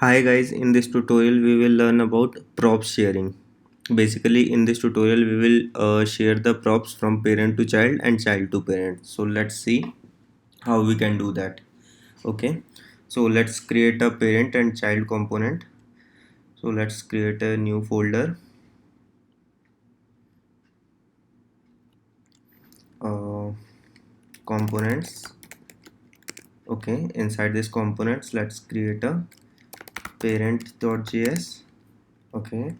Hi guys, in this tutorial we will learn about prop sharing. Basically in this tutorial we will share the props from parent to child and child to parent. So let's see how we can do that. Okay, so let's create a parent and child component. So let's create a new folder. uh, Components. Okay, inside this components let's create a parent.js. Okay,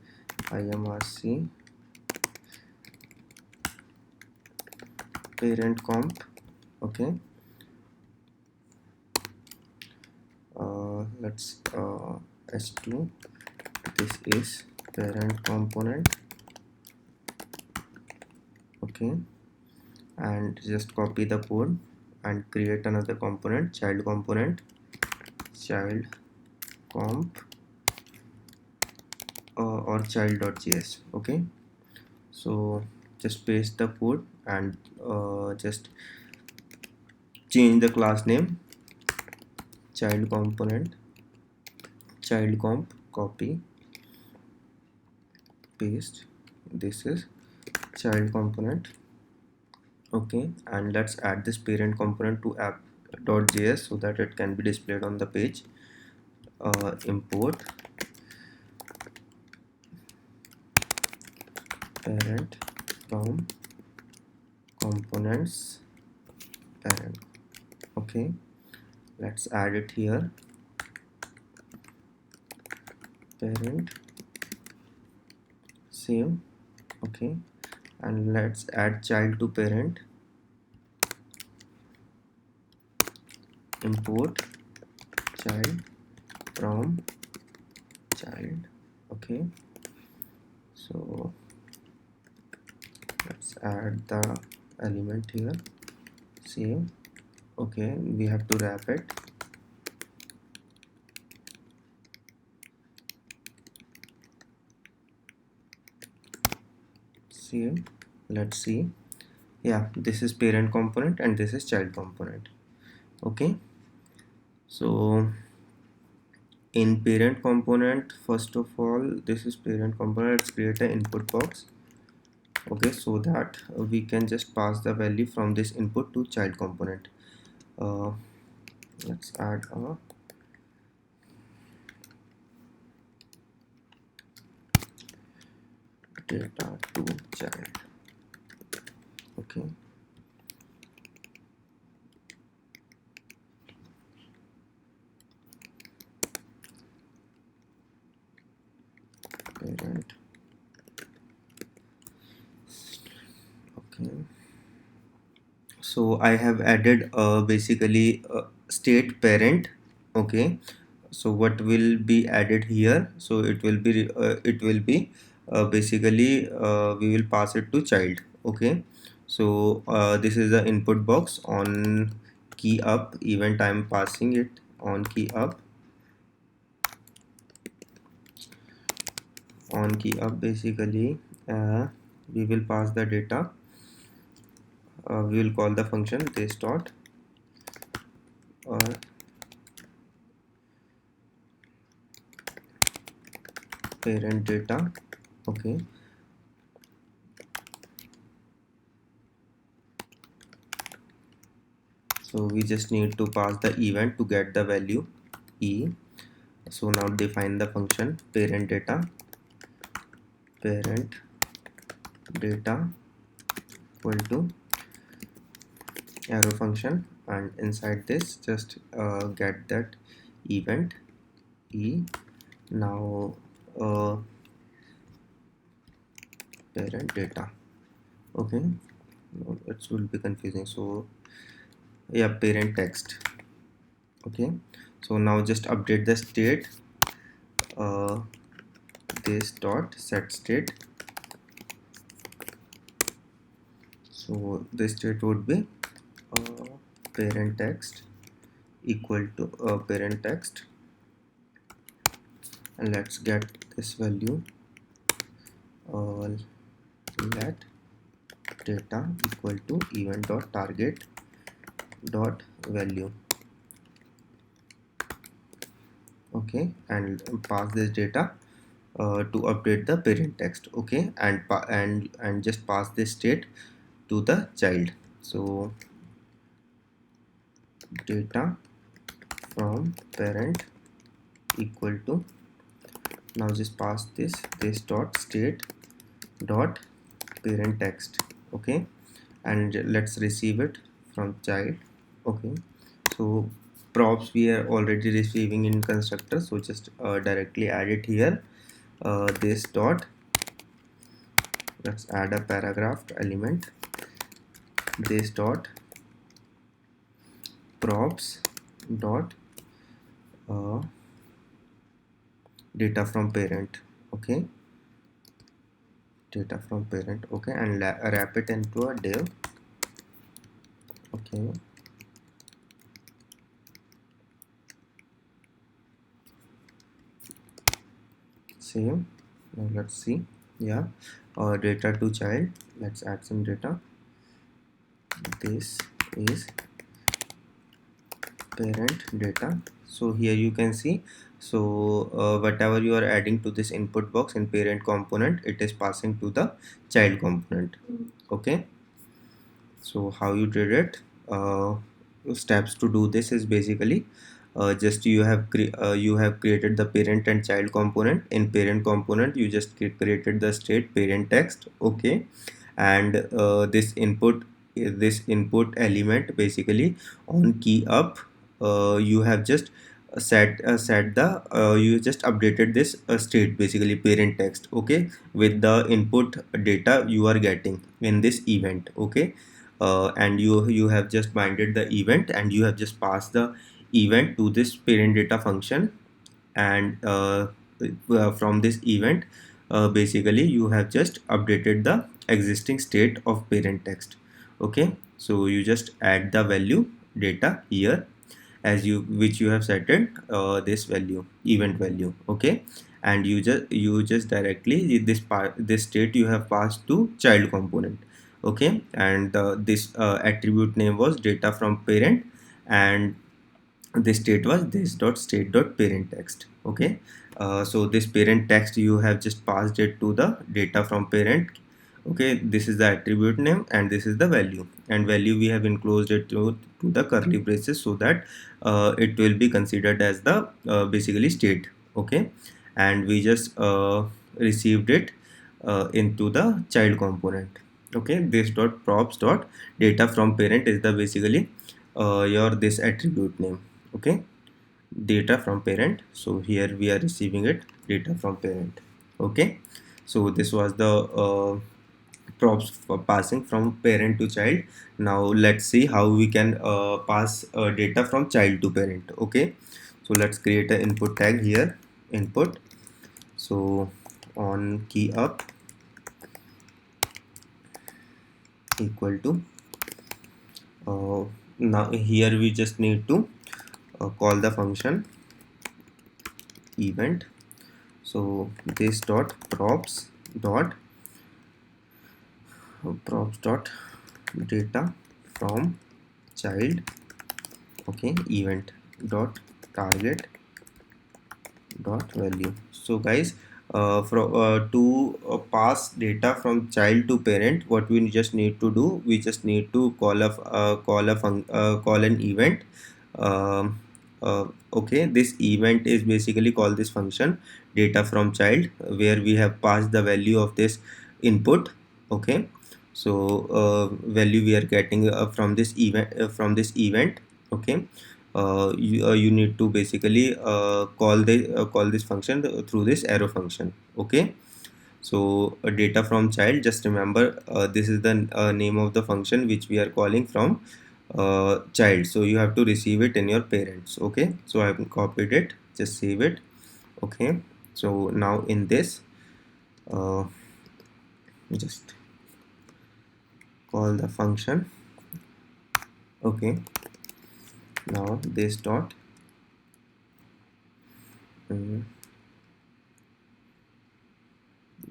imrc parent comp. Okay, let's s2, this is parent component. Okay, and just copy the code and create another component, child component, child comp or child.js. Okay, so just paste the code and just change the class name, child component, child comp, copy, paste. This is child component. Okay, and let's add this parent component to app.js so that it can be displayed on the page. Import parent from components parent. Okay, let's add it here, parent, save. Okay, and let's add child to parent, import child from child. Okay, so let's add the element here, save. Okay, we have to wrap it. Save. Let's see. Yeah, this is parent component and this is child component. Okay, so in parent component, first of all, this is parent component. Let's create an input box. Okay, so that we can just pass the value from this input to child component. uh, let's add a data to child. Okay, parent. Okay, so I have added basically state parent. Okay, so what will be added here? So it will be basically we will pass it to child. Okay, so this is the input box. On key up event, I'm passing it on key up. On key up, basically we will pass the data. We will call the function this dot uh, parent data. Okay, so we just need to pass the event to get the value e. So now define the function parent data equal to arrow function, and inside this just get that event e. Now parent data. Okay, no, it will be confusing, so yeah, parent text. Okay, so now just update the state, uh, this dot set state. So this state would be uh, parent text equal to parent text, and let's get this value, uh, let data equal to event dot target dot value. okay, and pass this data to update the parent text, okay, and just pass this state to the child. So data from parent equal to, now just pass this dot state dot parent text, okay, and let's receive it from child, okay. So props we are already receiving in constructor, so just directly add it here. This dot, let's add a paragraph element, this dot props dot uh, data from parent, okay, data from parent, okay, and wrap it into a div, okay. Same. Now let's see. Yeah, data to child, let's add some data. This is parent data. So here you can see, so whatever you are adding to this input box in parent component, it is passing to the child component, okay. So how you did it, steps to do this is basically, just you have created the parent and child component. In parent component you just created the state parent text, okay, and this input element basically on key up, you have just set the you just updated this state basically parent text, okay, with the input data you are getting in this event, okay. And you have just binded the event and you have just passed the event to this parent data function, and from this event basically you have just updated the existing state of parent text, okay. So you just add the value data here as which you have set it, this value event value, okay, and you just directly this state you have passed to child component, okay, and this attribute name was data from parent, and this state was this dot state dot parent text, okay. So this parent text you have just passed it to the data from parent, okay. This is the attribute name and this is the value, and value we have enclosed it to the curly braces so that it will be considered as the basically state, okay. And we just received it into the child component, okay. This dot props dot data from parent is the basically your this attribute name, okay, data from parent. So here we are receiving it data from parent, okay. So this was the props for passing from parent to child. Now let's see how we can pass data from child to parent, okay. So let's create an input tag here, input. So on key up equal to, now here we just need to call the function event. So this dot props dot data from child, okay, event dot target dot value. So guys, to pass data from child to parent, what we just need to do, we just need to call an event, um, okay. This event is basically call this function data from child, where we have passed the value of this input, okay. So value we are getting from this event, okay. You need to basically call this function through this arrow function, okay. So data from child, just remember this is the name of the function which we are calling from child, so you have to receive it in your parents, okay. So I have copied it, just save it, okay. So now in this uh, just call the function, okay. Now this dot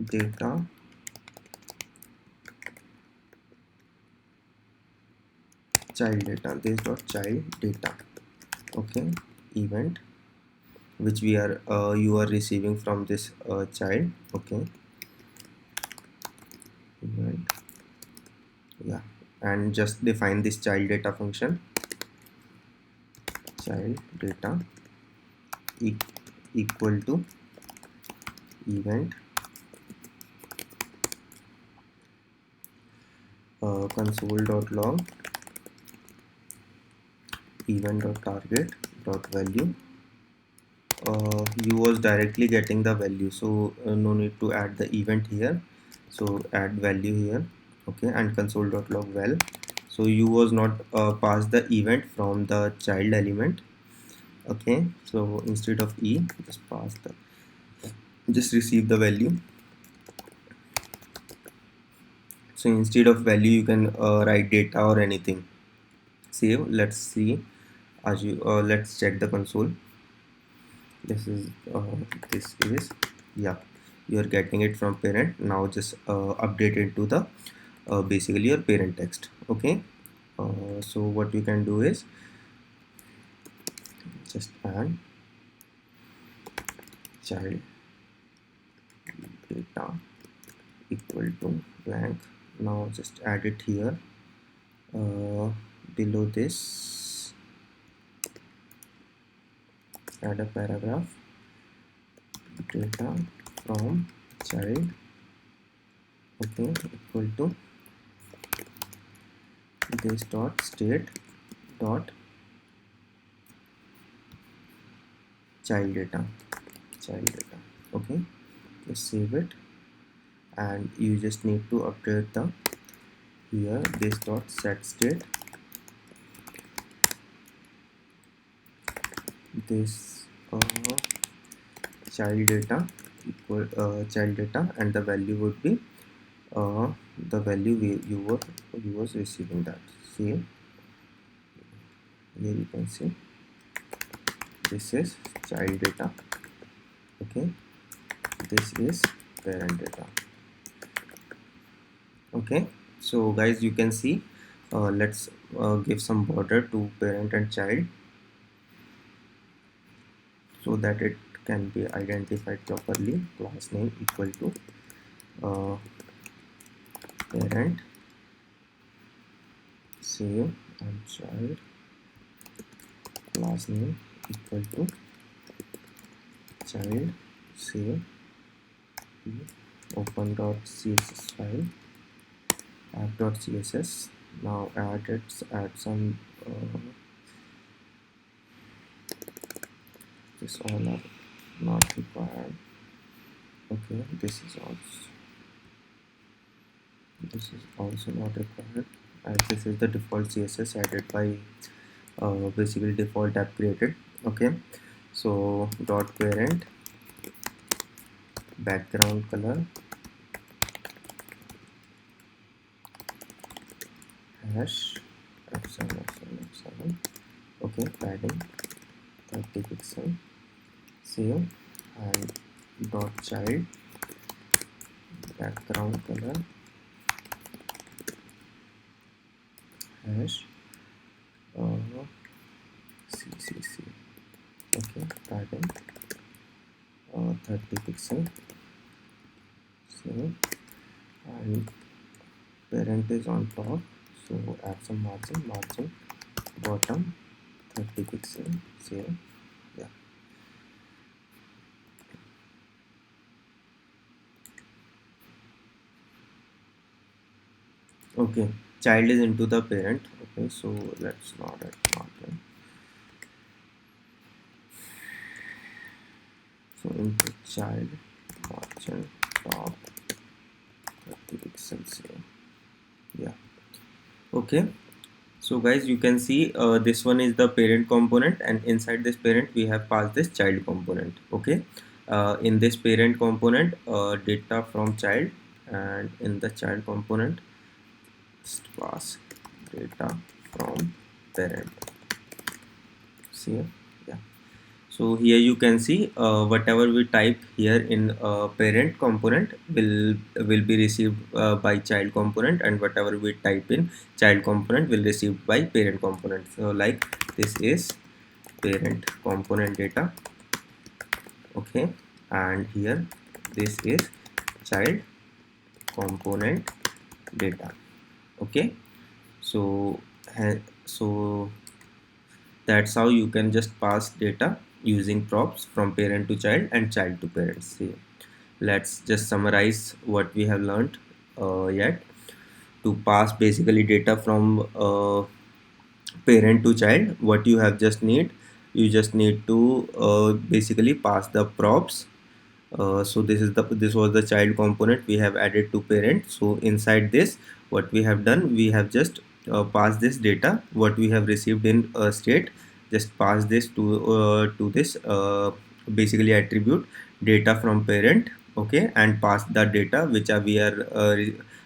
data child data, this dot child data, okay, event which you are receiving from this child. Okay, event, yeah, and just define this child data function, child data e equal to event console.log event.target.value. You was directly getting the value, so no need to add the event here, so add value here. Okay, and console.log val, so you was not pass the event from the child element. Okay, so instead of e, just pass the, just receive the value. So instead of value you can write data or anything. Save. Let's see, as you let's check the console. This is yeah, you are getting it from parent. Now just update it to the basically your parent text. Okay, so what you can do is just add child data equal to blank. Now just add it here, below this add a paragraph, data from child, okay, equal to this dot state dot child data. Okay, just save it, and you just need to update the here this dot set state, this child data equal child data, and the value would be the value you was receiving that. See here you can see this is child data. Okay, this is parent data. Okay, so guys, you can see, let's give some border to parent and child so that it can be identified properly. Class name equal to parent, save, and child class name equal to child, save, open .css file, app.css. now add some this all are not required. Okay, this is also not required, as this is the default CSS added by basically default app created. Okay, so dot parent background color hash f7. Okay, padding 30 pixel, save, and dot child background color hash ccc. Okay, padding 30 pixel, save, and parent is on top, so add some margin bottom 30 pixel, save. Yeah, okay, child is into the parent. Okay, so let's not add margin. So into child margin top 30 pixels here. Yeah, okay, so guys, you can see this one is the parent component, and inside this parent we have passed this child component. Okay, in this parent component data from child, and in the child component just pass data from parent. See here? Yeah, so here you can see whatever we type here in parent component will be received by child component, and whatever we type in child component will received by parent component. So like this is parent component data, okay, and here this is child component data. Okay, so so that's how you can just pass data using props from parent to child and child to parent. See, let's just summarize what we have learned yet. To pass basically data from parent to child, what you have just need, you just need to basically pass the props. So this was the child component we have added to parent. So inside this, what we have done, we have just passed this data what we have received in state, just pass this to this basically attribute data from parent, okay, and pass the data which are we are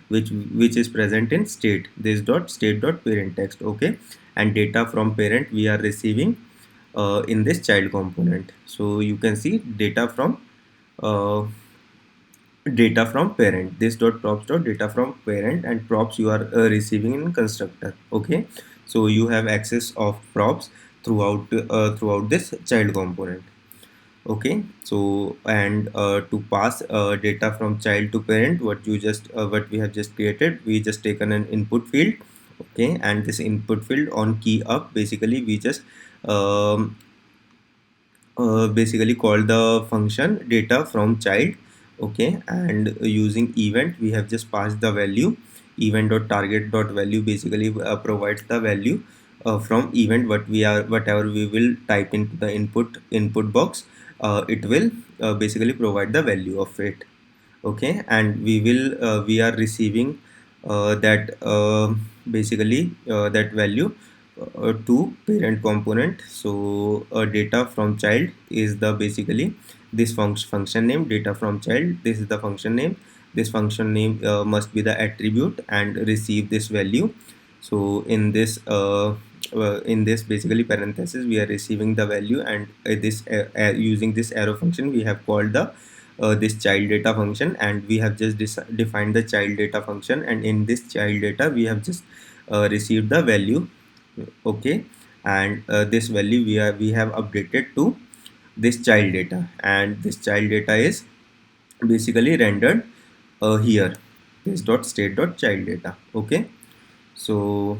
which is present in state, this dot state dot parent text, okay, and data from parent we are receiving in this child component. So you can see uh, data from parent, this dot props dot data from parent, and props you are receiving in constructor, okay. So you have access of props throughout this child component, okay. So and to pass data from child to parent, what we have just created, we just taken an input field, okay, and this input field on key up, basically we just um, basically call the function data from child, okay, and using event we have just passed the value event dot target dot value, basically provides the value from event what we are whatever we will type into the input box, it will basically provide the value of it, okay, and we are receiving that basically that value to parent component. So data from child is the basically this function name, data from child, this is the function name, this function name must be the attribute and receive this value. So in this basically parenthesis we are receiving the value, and this using this arrow function we have called the this child data function, and we have just defined the child data function, and in this child data we have just received the value, okay, and this value we have updated to this child data, and this child data is basically rendered here, this dot state dot child data, okay. So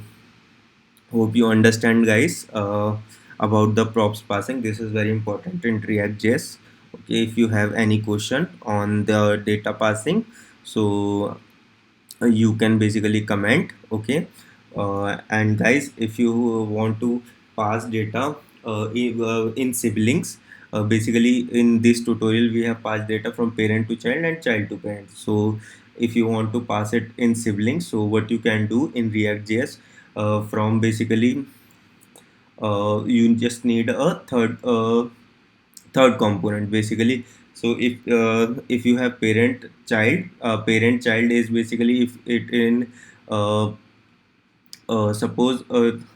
hope you understand guys about the props passing. This is very important in React.js. Okay, if you have any question on the data passing, so you can basically comment, okay. And guys, if you want to pass data in siblings, basically in this tutorial we have passed data from parent to child and child to parent. So if you want to pass it in siblings, so what you can do in React.js, from basically you just need a third component basically. So if you have parent child is basically if it in uh, suppose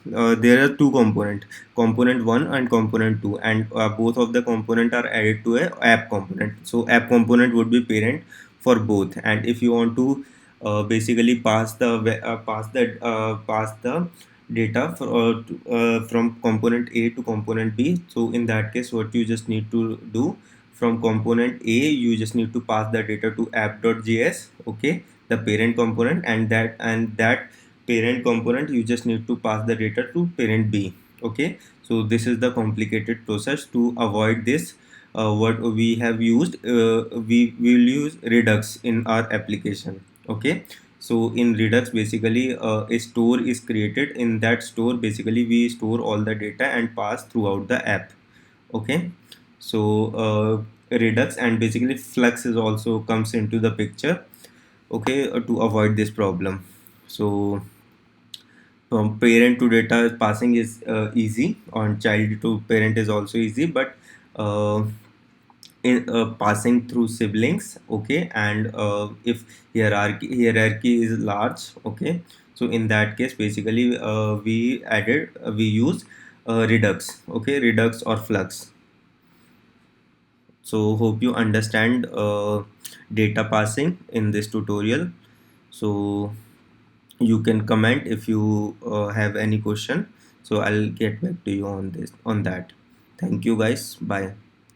there are two component 1 and component 2, and both of the component are added to a app component. So app component would be parent for both, and if you want to basically pass the data from component A to component B, so in that case what you just need to do, from component A you just need to pass the data to app.js, okay, the parent component, and that parent component you just need to pass the data to parent B, okay. So this is the complicated process. To avoid this, what we have used, we will use Redux in our application, okay. So in Redux basically a store is created, in that store basically we store all the data and pass throughout the app, okay. So Redux and basically Flux is also comes into the picture, okay, to avoid this problem. So from parent to data passing is easy, on child to parent is also easy, but uh, in passing through siblings, okay, and if hierarchy is large, okay, so in that case basically we use Redux, okay, Redux or Flux. So hope you understand data passing in this tutorial. So you can comment if you have any question, so I'll get back to you on that. Thank you guys, bye.